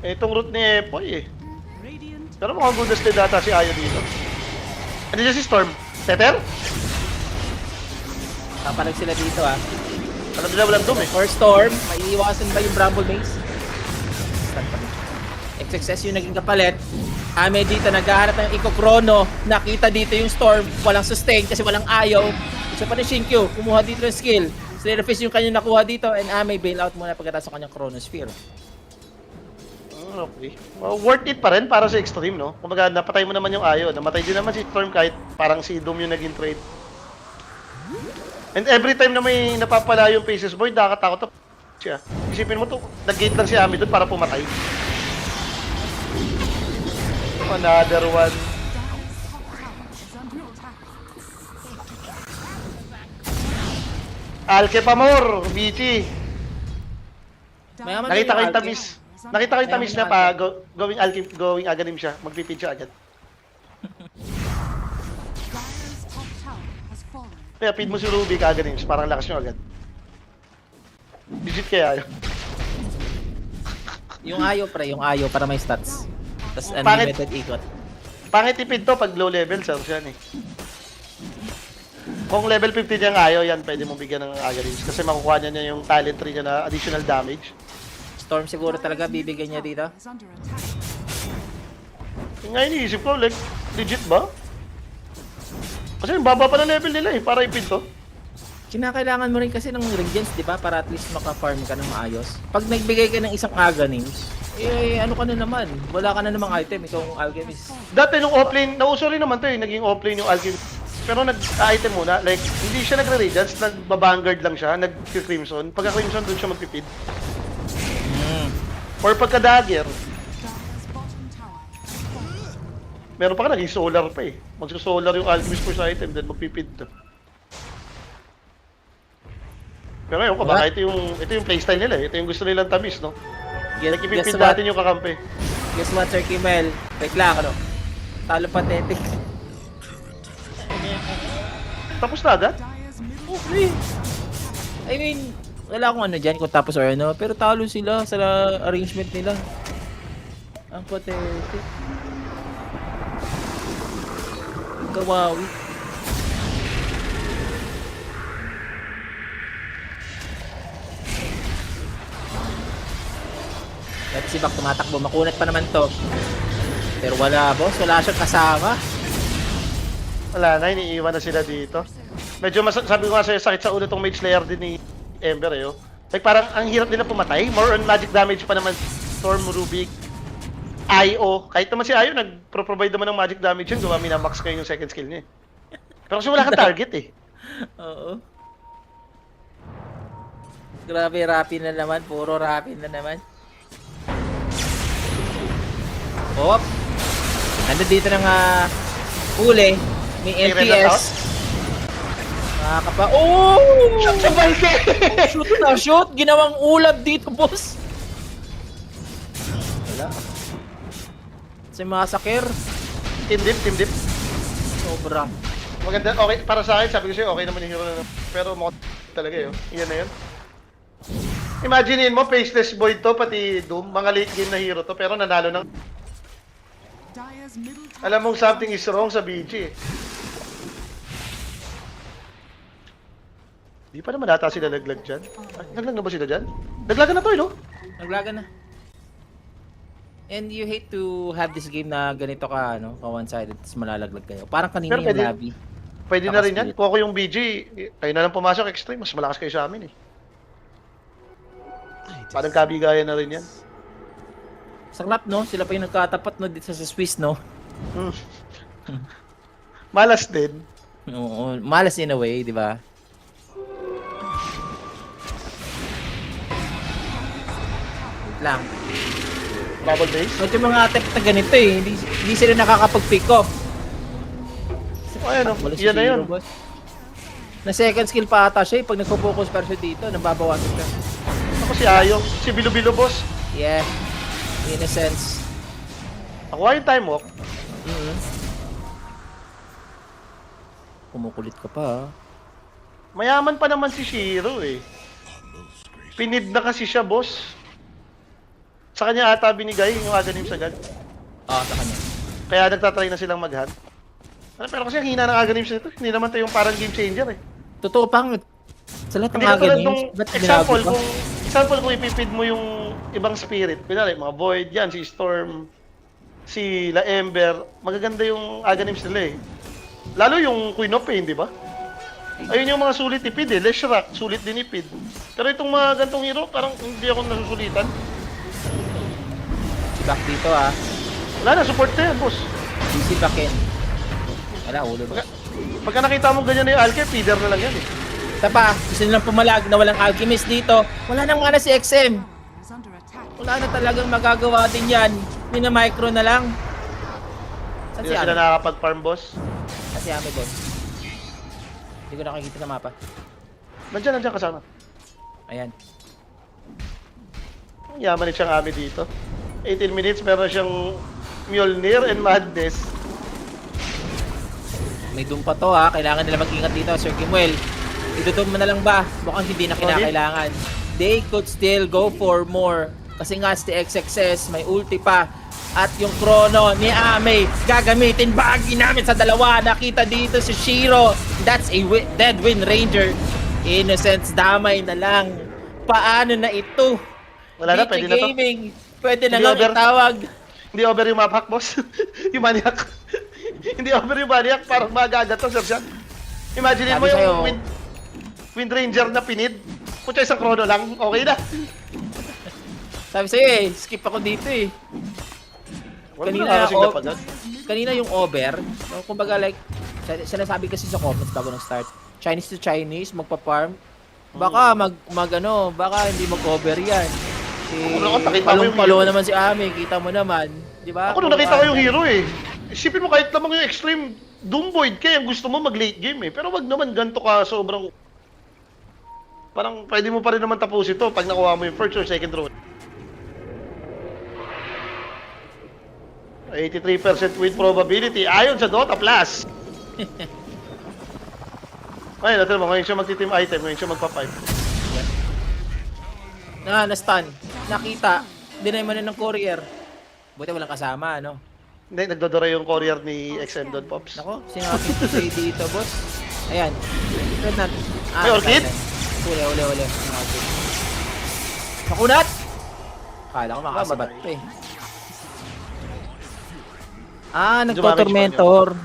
Itong route ni Epoy eh. Radiant Pero mukhang good as data si Ayo dito. Ano dyan si Storm? Tether? Papalag sila dito Alam nila walang doom eh. Or Storm, maiiwasan ba yung Bramble Maze? Stun pa rin. XXS yung naging kapalit. Ame dito naghahanap ng Eco Chrono. Nakita dito yung Storm, walang sustain kasi walang ayaw. Isa pa rin Shinkyu, kumuha dito ng skill. Slitherfish yung kanyang nakuha dito and Ame bail out muna pagkatapos ng kanyang Chronosphere. Okay. Worth it pa rin para sa extreme, no? Kumbaga, napatay mo naman yung Ayo. Namatay din naman si Storm kahit parang si Doom yung naging trade. And every time na may napapala yung Faces Boy, nakakatakot na siya. Isipin mo to, nag-gate lang si Ami doon para pumatay. Another one. Dire's top tower is under attack. Alke Pamor, BT. Mayaman Nakita ko yung Alke. tamis. Nakita ko yung tamis na pa, going aganim siya. Magpipid siya agad. Dire's top tower has fallen. Kaya feed mo si Ruby kaganim siya. Parang lakas nyo agad. Digit kaya yun. Yung ayaw pre, yung ayaw para may stats. Tapos Pangit. unlimited ikot. Pangit tipid to pag low level, sir, yan eh. Kung level 50 niya ang Ayo, yan pwede mong bigyan ng Aghanim. Kasi makukuha niya yung talent tree niya na additional damage. Storm siguro talaga bibigyan niya dito. Is under attack. Yung nga iniisip ko, like, legit ba? Kasi yung baba pa na level nila eh, para ipid to. Kinakailangan mo rin kasi ng regens, di ba? Para at least maka-farm ka ng maayos. Pag nagbigay ka ng isang Aghanims, ano ka na naman? Wala ka na namang item, ikaw ang alchemist. Dati nung offlane, nauso rin naman to eh, naging offlane yung Alchemist. Pero nag-item muna, like, hindi siya nagre-radiance, nag-vanguard lang siya, nag-crimson. Pagka-crimson, doon siya magpipid. Or pagka-dagger, Dire's bottom tower has fallen. meron pa ka naging solar pa eh. Magso-solar yung Alchemist first item, then magpipid to. Pero ayun ko, baka ito yung playstyle nila eh. Ito yung gusto nilang tamis, no? Guess Ipipid what? natin yung kakampi. Guess what, Sir Kimel? Wait lang, ano? Talo pathetic. Tapos na agad? Dire's middle Okay. I mean, wala akong ano dyan kung tapos or ano, pero talo sila sa arrangement nila. Ang pathetic. Kawawi. Dati si Bak tumatakbo, makunat pa naman to. Pero wala boss, wala siyang kasama. Wala na, iniiwan na sila dito. Medyo sabi ko nga sa'yo, sakit sa ulo tong Mage Slayer din ni Ember eh. Oh. Like parang ang hirap nila pumatay. More on magic damage pa naman Storm, Rubik, IO. Kahit naman si IO, nag-provide naman ng magic damage yun. Gawa minamax kayo yung second skill niya. Pero kasi wala kang target eh. Oo. Grabe, rapid na naman. Puro rapid na naman. Op. Nandun dito ng huli. May May red na MPS. Nakakapa. Oh! Shoot sa balke! Shoot na shoot! Ginawang ulap dito, boss! Wala. Si Massacre. Team dip. Sobra. Maganda, okay. Para sa akin, sabi ko sa'yo, okay naman yung hero na. Pero mukha talaga yun. Iyan na yun. Imaginein mo, Faceless Void to, pati Doom. Mga late game na hero to, pero nanalo ng... Dire's middle tower Alam mong something is wrong sa BG eh. Di pa naman ata sila laglag dyan. Ay, naglag na ba sila dyan? Naglagan na to eh, no? Naglaga na. And you hate to have this game na ganito ka, ano, ka one-sided, tapos malalaglag kayo. Parang kanina Pero yung pwede- lobby. Pwede na rin yan. Nakaspirit. Kung ako yung BG, kayo na lang pumasok extreme. Mas malakas kayo sa amin eh. Parang kabigayan na rin yan. Saklap, no? Sila pa yung nagkatapat, no, dito sa Swiss, no? Hmm. Malas din. Oo, malas in a way, di ba? Wait lang. Bubble base. So, yung mga attempt na ganito eh, hindi sila nakakapag-pick off. O ayan o. Wala si Yan na yun. Zero, boss. Na second skill pa ata siya eh, pag nagpo-focus pa siya dito, nababawasan siya. Ako si Ayong. Si Bilo-Bilo boss. Yeah, in a sense. Nakuha yung time walk. Kumukulit ka pa ha. Mayaman pa naman si Shiro eh. Pinid na kasi siya boss. Sa kanya ata binigay yung aganim sa gan. Sa kanya. Kaya nagtatry na silang mag-hunt. Pero kasi ang hina ng aganim nito, hindi naman ito yung parang game changer eh. Totoo pang sa lahat ng Hindi ka tulad aganis, nung ba't example, binago pa? kung ipipid mo yung ibang spirit, pinari, mga Void yan, si Storm, si La Ember, magaganda yung aganim nila eh. Lalo yung Queen of Pain, di ba? Ayun yung mga sulit ipid eh, Leshrac, sulit din ipid. Pero itong mga gantong hero, parang hindi ako nasusulitan. Back dito ha. Wala na, support na yan, boss. DC backin. Wala, ulo ba? Pagka nakita mo ganyan na yung Alke, feeder na lang yan eh. Isa pa, gusto nilang pumalag na walang alchemist dito. Wala nang mana si XM. is under attack. Wala na talagang magagawa din yan. Mina-micro na lang. Saan Hindi si na sila Ame? nakakapag-farm, boss. Saan si Ame, boss? Hindi ko nakikita sa mapa. Nandiyan kasama. Ayan. Ang yaman ni siyang Ami dito. 18 minutes, meron siyang Mjolnir and Madness. May doom pa to ha. Kailangan nila mag-ingat dito, Sir Kimuel. Idudum mo na lang ba? Mukhang hindi na kinakailangan. They could still go for more. Kasi nga si XXS, may ulti pa. At yung chrono ni Ame, gagamitin ba ang ginamit sa dalawa? Nakita dito si Shiro. That's a dead wind ranger. Innocence, damay na lang. Paano na ito? Wala na, DG pwede na to. Gaming, pwede na Hindi nga over. itawag. Hindi over yung map hack, boss. yung maniac. Hindi over yung maniac, parang magagat to, Sir Sean. Imagine mo Sabi yung sa'yo. wind ranger na pinid. Kutsa isang chrono lang, okay na. Sabi sa'yo eh, skip ako dito eh. Wala Kanina, na kasing oh, dapagan. kanina yung over, no, kumbaga like, sinasabi kasi sa comments bago nag-start, Chinese to Chinese, magpa-farm, baka baka hindi mag-over yan. Ako, nakita mo yung Palong-palo hero. naman si Ame, kita mo naman, di ba? Ako nung nakita ko yung hero eh. Isipin mo kahit lamang yung extreme Doom Void kaya gusto mo mag-late game eh. Pero wag naman ganito ka sobrang... Parang pwede mo pa rin naman tapos ito pag nakuha mo yung first or second round. 83% win probability ayon sa Dota Plus. Ayun, natin mo, ngayon siya magti-team item, ngayon siya magpa-pipe. Na-stun, nakita, dinay mo na ng courier. Buti walang kasama, ano? Hindi, nagdodora yung courier ni XM Don Pops. Nako, sinabi ko sa'yo dito, boss. Ayan. Red na. May orchid? Uli. Makunat! Kala ko makasabat Mamatay. to eh.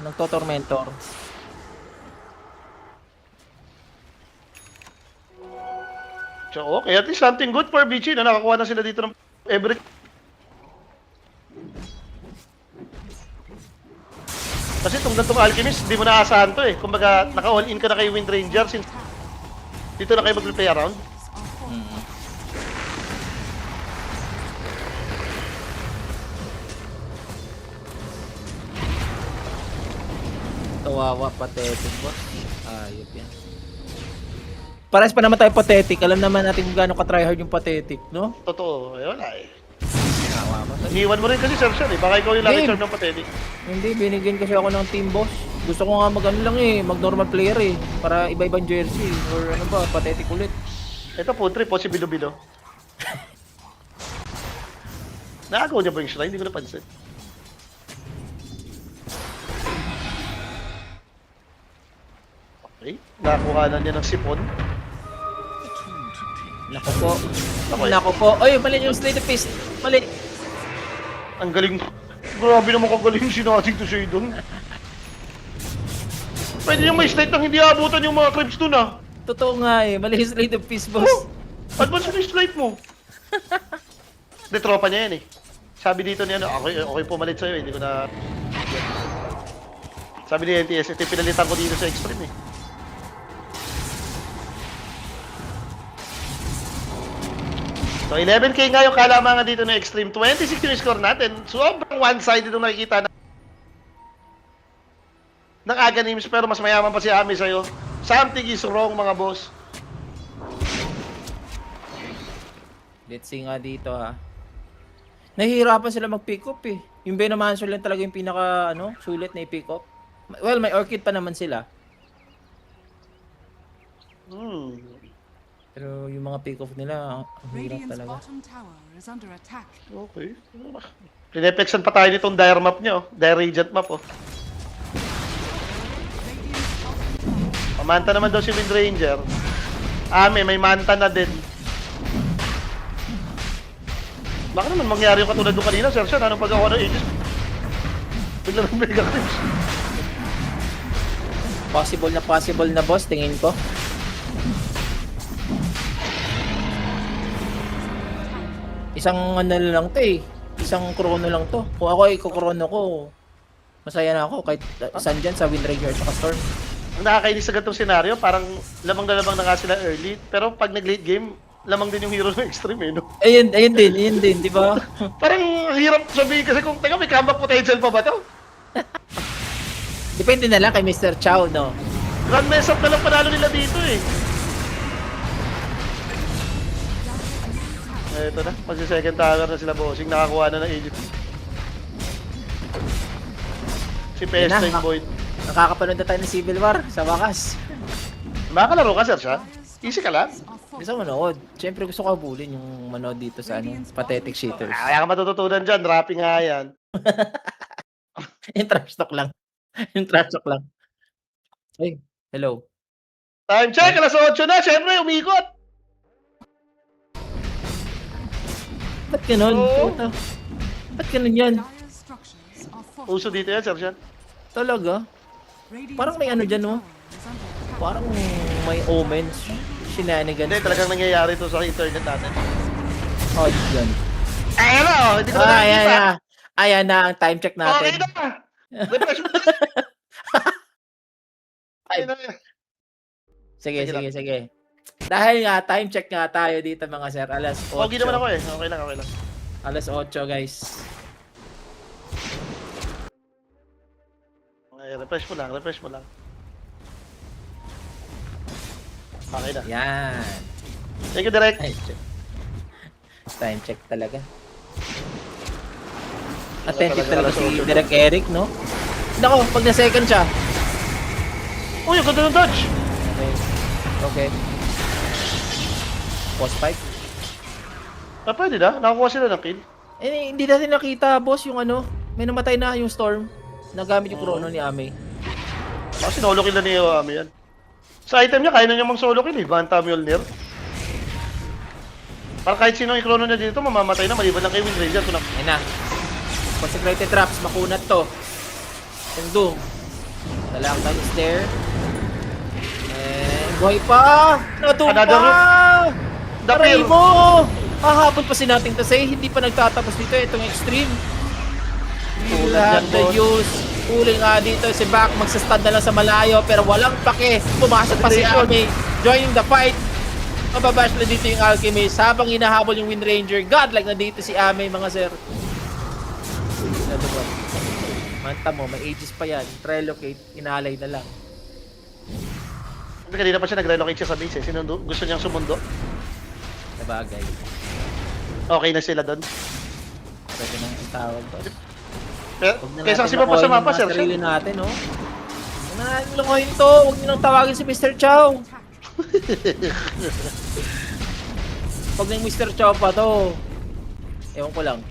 Nagtotormentor. So, okay, at least something good for BG na nakakuha na sila dito ng every... Kasi itong gantong Alchemist, hindi mo naasahan to eh. Kumbaga, naka-all in ka na kay Wind Ranger since dito na kayo mag-play around. Kawawa, pathetic boss. Ayop yan. Pares pa naman tayo pathetic. Alam naman natin kung gaano ka-tryhard yung pathetic, no? Totoo, eh wala eh. Kawawa. Iniwan mo rin kasi Sir Sean eh. Baka ikaw yung lucky Game. charm ng pathetic. Hindi, binigyan kasi ako ng team boss. Gusto ko nga mag-ano lang eh, mag-normal player eh. Para iba-ibang jersey. Or ano ba, pathetic ulit. Ito po, trip po si Bilo-Bilo. Naagaw niya ba yung shrine? Hindi ko napansin. Okay, nakuha na niya ng sipon. Nako po. Ako eh. Nako po. Oy, mali yung Slay the Fist. Mali. Ang galing. Grabe naman kagaling sinasig to siya doon. Pwede yung may slide nang hindi abutan yung mga creeps doon ah. Totoo nga eh. Mali yung Slay the Fist, boss. Oh, advance yung slide mo. Hindi, tropa niya yan eh. Sabi dito niya, okay pumalit sa'yo, hindi ko na... Sabi ni NTS, ito yung pinalitan ko dito sa Extreme eh. So 11k nga yung kalamangan dito ng Extreme. 26 yung score natin. Sobrang one-sided yung nakikita na ng Aganims, pero mas mayaman pa si Ami sa'yo. Something is wrong mga boss. Let's see nga dito ha. Nahihirapan sila mag-pick up eh. Yung Venomancer lang talaga yung pinaka sulit na i-pick up. Well, may Orchid pa naman sila. Pero yung mga pick off nila, ang hirap Radiant's talaga. bottom tower is under attack. Okay. Pinepexan pa tayo nitong dire map nyo. Dire Regent map oh. Radiant's bottom tower Pamanta naman daw si Wind Ranger. May manta na din. Baka naman mangyari yung katulad nung kanina, Sir Sean. Anong pag-awa ng Aegis? Bigla ng Mega Clips. Possible na boss, tingin ko. Isang ano lang to eh. Isang chrono lang to. Kung ako i-chrono ko, masaya na ako kahit saan dyan sa Wind Ranger at Storm. Ang nakakainis sa ganitong senaryo, parang lamang na lamang na nga sila early. Pero pag nag-late game, lamang din yung hero ng Extreme eh, no? Ayun din, di ba? Parang ang hirap sabihin kasi kung, teka, may comeback potential pa ba to? Depende na lang kay Mr. Chow, no? Grand mess up na lang panalo nila dito eh. Ito na, magsi-second tower na sila bossing, nakakuha na ng Egypt. Si PS Yan na, Time Void. Nakakapanood na tayo ng Civil War sa wakas. Makakalaro ka, Sir Sean? Easy ka lang. are Gusto fortified. ko manood. Siyempre gusto ko abulin yung manood dito sa pathetic cheaters. Kaya ka matututunan dyan, rapping nga yan. Yung trash talk lang. Yung trash talk lang. Ay, hello. Time check, alas 8 na, syempre, umikot. Ba't ganun? Oo. Puta. Ba't ganun yan? Dire structures are fortified. Uso dito yan, Sir Sean. Talaga? Radiant's Parang may ano bottom dyan, no? tower is under attack. Parang may omens. Shenanigans. Hindi, talagang nangyayari to sa internet natin. Oh, yan. Ayan na, oh, hindi ko na Ayan nakikita. na. Ayan na ang time check Okay natin. na. Refresh mo. Ayun na. Sige, Sige lang. sige. Dahil nga, time check nga tayo dito mga sir. Alas 8. Pogi naman ako eh. Okay lang, okay lang. Alas 8 guys. Okay, refresh mo lang, refresh mo lang. Okay na. Yan. Thank you, Direk. Time check. Time check talaga. Attentive Talaga, talaga si alas 8. Direk Eric, no? Nako, pag na-second siya. Uy, ang ganda ng dodge. Okay. Okay. Post pipe. Ah, pwede na. Nakakuha sila ng kill. Eh, hindi natin nakita, boss, yung ano. May namatay na yung Storm. Nagamit yung chrono ni Ame. Kasi solo kill na ni Yoami yan. Sa item niya, kaya na niya mang solo kill eh. Vanta Mjolnir. Para kahit sino yung chrono niya dito, mamamatay na. Maliban lang kay Wind Ranger. So, Ayun na. Consecrated Traps, makunat to. Yung Doom. Dalawang time stair. Eh, buhay pa! Natumpa! Another Dapir. Aray mo! Hahabol pa si nating Tasay, hindi pa nagtatapos dito itong extreme. Tulad Lahat yan, the boss. use. Huli nga dito si Bak, magsastad na lang sa malayo pero walang pake. Pumasok pa si Rotation. Ame, joining the fight. Mababash na dito yung Alchemist habang hinahabol yung Wind Ranger. Godlike na dito si Ame, mga sir. Ano ba? Manta mo, may ages pa yan. Relocate, inalay na lang. Kanina pa siya nag-relocate siya sa base eh. Gusto niyang sumundo. Sa bagay. Okay na sila doon. Pwede nang itawag to. Huwag na Kaysa kasi natin pa sa lokohin mapa, yung sir. mga sarili natin, no? Huwag na natin lokohin to. Huwag nyo nang tawagin si Mr. Chow. Huwag na yung Mr. Chow pa to. Ewan ko lang.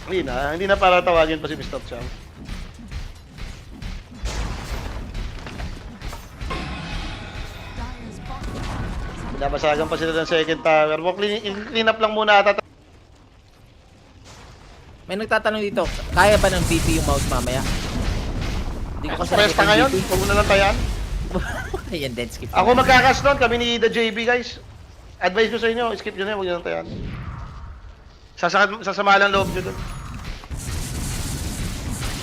Hindi na para tawagin pa si Mr. Chow. Dire's bottom tower is under Binabasagan pa sila ng second tower. Clean up lang muna ata. May nagtatanong dito, kaya ba ng BP yung mouse mamaya? Hindi ko kasi Presta nakita ngayon. yung BP. Huwag mo na lang tayan. Ayan, dead skip. Ako magkakas doon. Kami ni The JB, guys. Advice ko sa inyo. Skip nyo na. Huwag nyo lang tayan. Sasama lang loob nyo doon.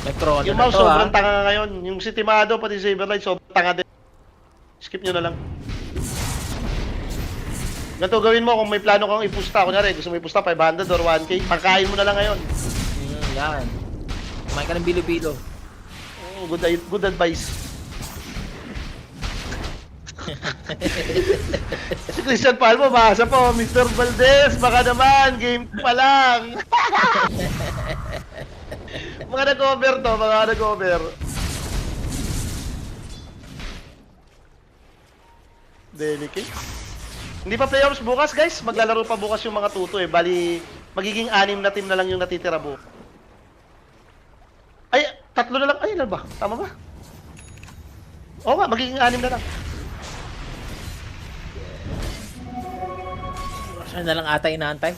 May chrono Yung na mouse to, sobrang ha? tanga ngayon. Yung si Timado pati Saberlight sobrang tanga din. Skip nyo na lang. Ganito gawin mo kung may plano kang ipusta. Kunyari gusto mo ipusta 500 or 1K. Pagkain mo na lang ngayon. Yan. Kumain ka ng bilo-bilo. Oh, good advice. Si Christian Palmo, basa po. Mr. Valdez, baka naman. Game pa lang. Mga nag-over to. Mga nag-over. Delicate. Hindi pa playoffs bukas, guys. Maglalaro pa bukas yung mga tuto eh. Bali, magiging 6 na team na lang yung natitira bukas. Ay, 3 na lang. Ay, ano ba? Tama ba? Oo nga, magiging 6 na lang. Ano na lang ata inaantay?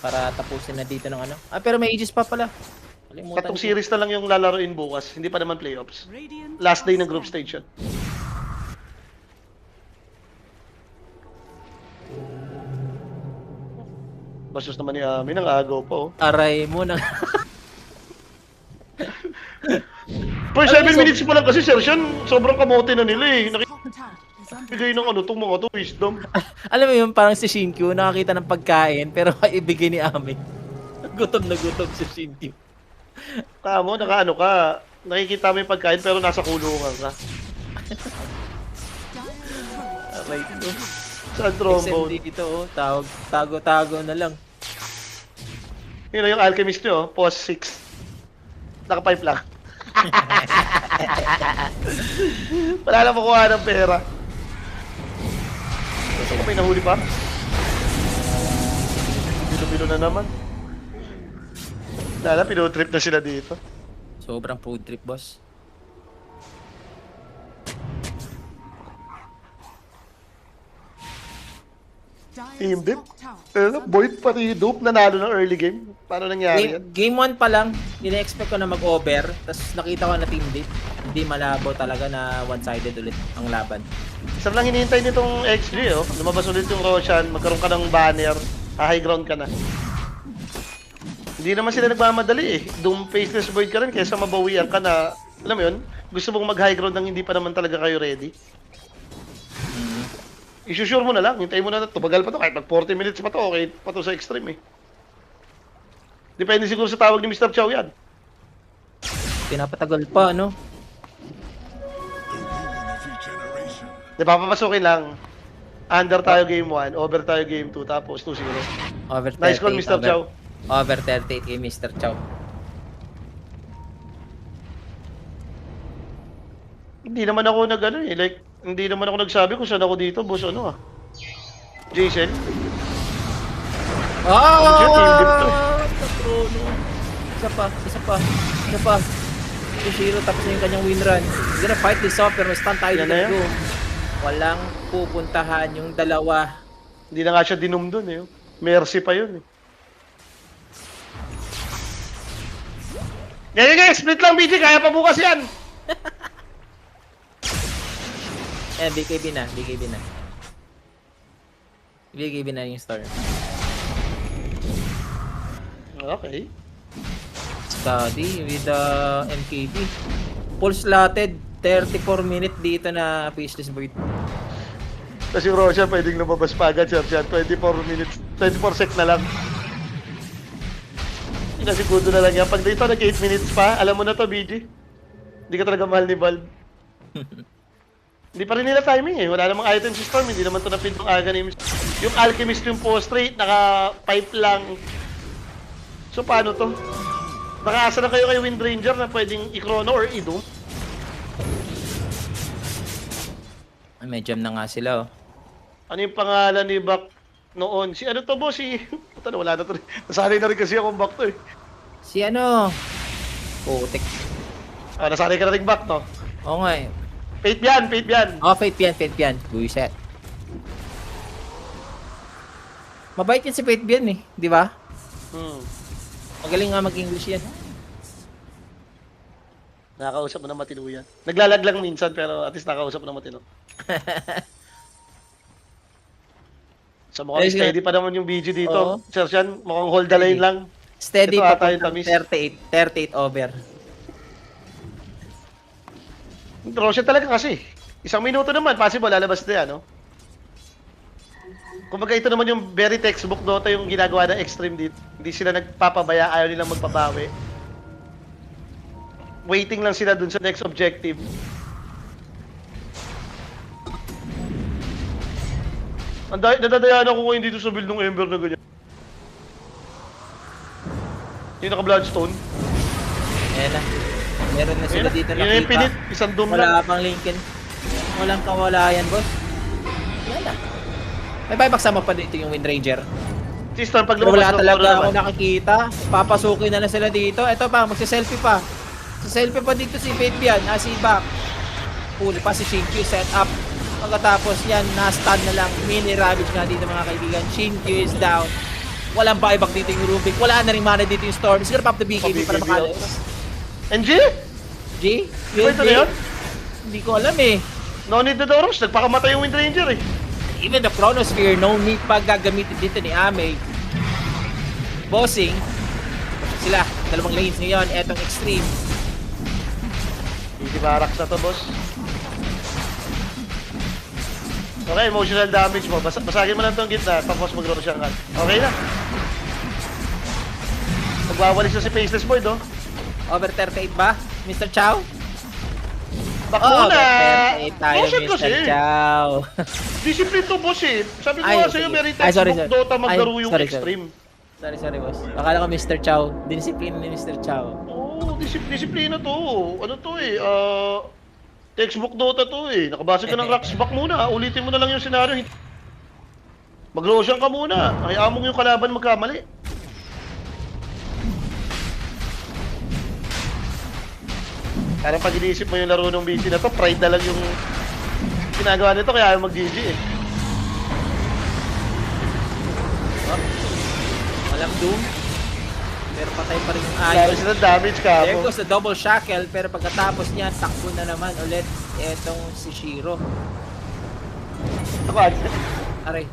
Para tapusin na dito ng ano. Ah, pero may ages pa pala. Kalimutan Tatlong ko. series na lang yung lalaroin bukas. Hindi pa naman playoffs. Last day ng group stage yun. Bastos naman ni Amin, ang agaw pa oh. Aray mo nang... Per 7 minutes pa lang kasi sir, Sean, sobrang kamote na nila eh. top tower is under Nakibigay ng ano tong mga to, wisdom. Alam mo yun, parang si Shinkyu, nakakita ng pagkain, pero ibigay ni Ami. Gutom na gutom si Shinkyu. Tamo, nakaano ka. Nakikita mo yung pagkain pero nasa kulungan ka. Aray ko. Sa XMD trombone. dito, oh. Tago-tago na lang. Yun na yung alchemist nyo, oh. Post 6. Naka-pipe lang. Wala na makuha ng pera. Gusto ko may nahuli pa? Bilo-bilo na naman. Lala, pinotrip na sila dito. Sobrang food trip, boss. Team Dire's dip. top tower Ano, Boyd pati dope nanalo ng early game. Paano nangyari yan? Game 1 pa lang, ina-expect ko na mag-over, tapos nakita ko na team date. Hindi malabo talaga na one-sided ulit ang laban. Isa lang hinihintay nitong XG, oh. Lumabas ulit yung Roshan, magkaroon ka ng banner, high ground ka na. Hindi naman sila nagmamadali eh. Doom faceless void ka rin kaysa mabawian ka na, alam mo yun, gusto mong mag-high ground nang hindi pa naman talaga kayo ready. Isusure mo na lang, hintayin mo na tumagal pa to, kahit mag 40 minutes pa to, okay pa to sa extreme eh. Depende siguro sa tawag ni Mr. Chow yan. Pinapatagal pa, no? Di ba, papasukin lang. Under tayo game 1, over tayo game 2, tapos 2-0. Over 38. Nice call, Mr. Chow. Over 38 kay Mr. Chow. Hindi naman ako nag-ano eh, like, hindi naman ako nagsabi kung saan ako dito, boss, ano ah. Jason? Legit, team dip to. Patrono. Isa pa. 2-0 tapos na yung kanyang win run. He's gonna fight this off, pero stand tayo Yan dito. na yan. Go. Walang pupuntahan yung dalawa. Hindi na nga siya dinom dun eh. Mercy pa yun eh. Yan, split lang BG, kaya pa bukas yan. BKB na. Ibigay na yung storm. Okay. Study with the MKB. Full slotted. 34 minute dito na Faceless Void. Kasi yung Roshan pwedeng lumabas pa agad, Sir Chan. 24 minutes, 24 sec na lang. Kasi kudo na lang yan. Pag dito nag 8 minutes pa, alam mo na to, BG. Hindi ka talaga mahal ni Valve. Hindi pa rin nila timing eh. Wala namang item si Storm. Hindi naman to napid ng Aghanim. Yung Alchemist yung post-rate, naka-pipe lang. So paano to? Nakaasa na kayo kay Wind Ranger na pwedeng i-chrono or i-doom? May jam na nga sila oh. Ano yung pangalan ni Bak noon? Si ano to, boss? Si... Puta na, wala na to. Nasanay na rin kasi akong Bak to eh. Si ano? Putik. Ah, nasanay ka na rin Bak, no? Oo nga eh. Fate yan, Fate yan. Oh, Fate yan. Buiset. Mabait yan si Fate Bian eh, di ba? Magaling nga mag-English yan. Nakakausap mo na matino yan. Naglalag lang minsan pero at least nakakausap mo na matino. So mukhang Ayos steady pa naman yung BG dito. Oo. Sir Sean, mukhang hold the line lang. Steady Ito pa ata yung po. tamis. 38 over. Roshan talaga kasi. Isang minuto naman, possible, lalabas na yan, no? Kumbaga ito naman yung very textbook Dota yung ginagawa ng Extreme dito. Hindi sila nagpapabaya, ayaw nilang magpabawi. Waiting lang sila dun sa next objective. Nadadayaan ako ngayon dito sa build ng Ember na ganyan. Yung naka-Bloodstone. Ayan na. Meron na sila dito Yun yung pinit, nakita. isang doom Wala lang. pang Lincoln. Walang kawalayan, boss. Wala na. May buyback sama pa dito yung Wind Ranger. Sister, pag Pero wala lumabas ng talaga Oro ako naman. nakikita. Papasukin na sila dito. Ito pa, magsiselfie pa. Sa-selfie pa dito si Fabian. Si Bak. Huli pa si Shinkyu set up. Pagkatapos yan, na-stun na lang. Mini Ravage nga dito mga kaibigan. Shinkyu is down. Walang buyback dito yung Rubik. Wala na rin mana dito yung Storm. Siguro pa the BKB para makalas. NG? G? Ba ito na yun? Hindi ko alam eh. No need the Doros, nagpakamatay yung Wind Ranger eh. Even the Chronosphere, no need pa gagamitin dito ni Ame. Bossing. Sila, dalawang lanes ngayon. Etong Extreme. Easy barracks na to, boss. Okay, emotional damage mo. Basagin mo lang tong gitna, tapos mag-Roshan ka. Okay na. Nagwawalis na si Faceless Void, oh. Over 38 ba? Mr. Chow? Back Oo, muna! over 38 tayo, Roshan Mr. kasi. Chow. Discipline to, boss eh. Sabi ko Ay, nga sa'yo, sige. very Ay, sorry, textbook sorry. Dota maglaro Ay, yung sorry, Extreme. Sorry, boss. Akala ko Mr. Chow. Discipline ni Mr. Chow. Oo, disiplina to. Ano to eh, textbook Dota to eh. Nakabasa ka ng rocks back muna. Ulitin mo na lang yung scenario. Mag-Roshan ka muna. Hayaan mo yung kalaban magkamali. Parang pag iniisip mo yung laro ng BC na to, pride na lang yung ginagawa nito kaya ayaw mag-GG eh. Walang doom. Pero patay pa rin yung Lalo Ion. sila damage ka There mo. goes the double shackle. Pero pagkatapos niya, takbo na naman ulit etong si Shiro. Ako, Aray.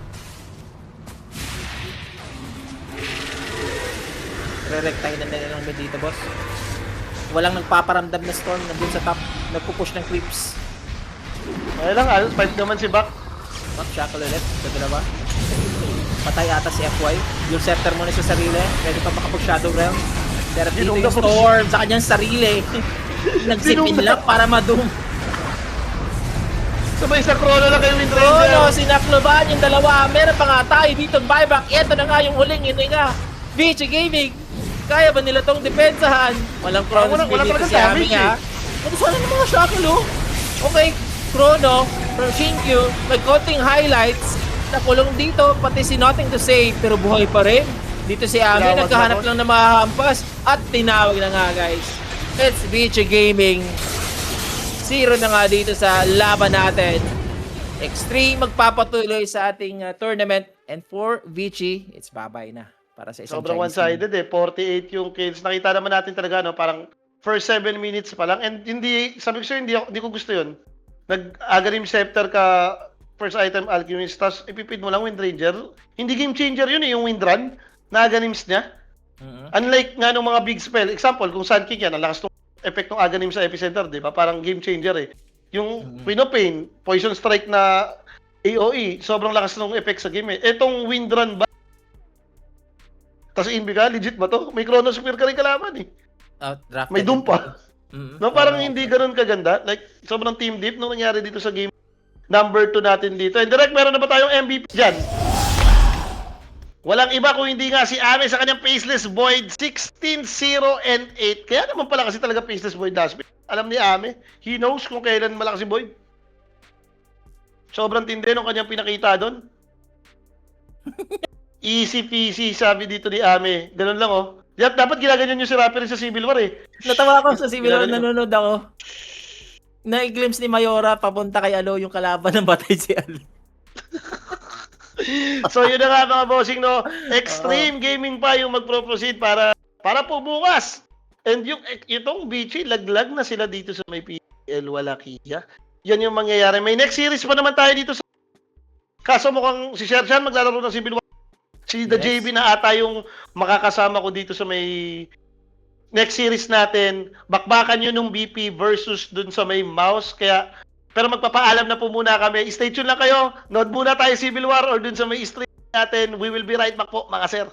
Re-rectine na nila lang dito, boss. Walang nagpaparamdam na Storm nandun sa top. Nagpupush ng creeps. okay lang, fight naman si Bak. Top shackle ulit. Sabi na ba? Patay ata si FY. Yung scepter muna sa sarili. Pwede pa makapag-shadow realm. Pero dito yung Storm sa kanyang sarili. Nagsipin lang para ma-doom. Sabay sa chrono lang kay Wind Oh no, Ranger. sinakloban yung dalawa. Meron pa nga tayo dito buyback. Ito na nga yung huling hininga. VG Gaming. Kaya ba nila tong depensahan? Walang Chrono Wala speed dito talaga si Ami damage, ha. Ano sana ng mga shackle oh? Okay, Chrono from Shinkyu. May konting highlights. Nakulong dito, pati si Nothing to Say. Pero buhay pa rin. Dito si Ami, Tinawag nagkahanap na, boss. lang na mahahampas. At tinawag na nga guys. It's VG Gaming. 0 na nga dito sa laban natin. Extreme magpapatuloy sa ating tournament. And for Vici, it's bye-bye na. Para sa isang Sobrang Chinese one-sided eh. 48 yung kills. Nakita naman natin talaga, no? Parang first 7 minutes pa lang. And hindi, sabi ko sa'yo, hindi ko gusto yun. Nag-Aghanim Scepter ka first item Alchemist, tapos ipipid mo lang Wind Ranger, hindi game changer yun yung Wind Run, na Aghanims niya. Unlike nga nung mga big spell, example, kung Sun King yan, ang lakas ng effect ng Aghanim sa Epicenter, di ba? Parang game changer eh. Yung Queen of Pain, Poison Strike na AOE, sobrang lakas ng effect sa game eh. Etong Wind Run ba? Tapos Inviga, legit ba to? May Chronosphere ka rin kalaban eh. Drafted. May Doom pa. No, parang Oo. hindi ganun kaganda. Like, sobrang team deep nung nangyari dito sa game. Number 2 natin dito. And direct, meron na ba tayong MVP dyan? Walang iba kung hindi nga si Ame sa kanyang Faceless Void 16, 0, and 8. Kaya naman pala kasi talaga Faceless Void Dustbin. Alam ni Ame, he knows kung kailan malakas si Void. Sobrang tindi nung kanyang pinakita doon. Easy peasy, sabi dito ni Ame. Ganun lang oh. Dapat ginaganyan nyo si Rapper sa Civil War eh. Natawa ako sa Civil War, Ginagawa. nanonood ako. Na-glimpse ni Mayora papunta kay Alo yung kalaban ng batay si Alo. So yun na nga mga bossing no, Extreme Gaming pa yung magpro-proceed para po bukas. And yung itong Bichi, laglag na sila dito sa may PL Wallachia. Yan yung mangyayari. May next series pa naman tayo dito sa kaso mukhang si Shershan maglalaro ng Civil War. Si The Yes. JB na ata yung makakasama ko dito sa may next series natin. Bakbakan yun ng BP versus dun sa may mouse. Kaya pero magpapaalam na po muna kami. Stay tuned lang kayo. Nood muna tayo Civil War or dun sa may stream natin. We will be right back po, mga sir.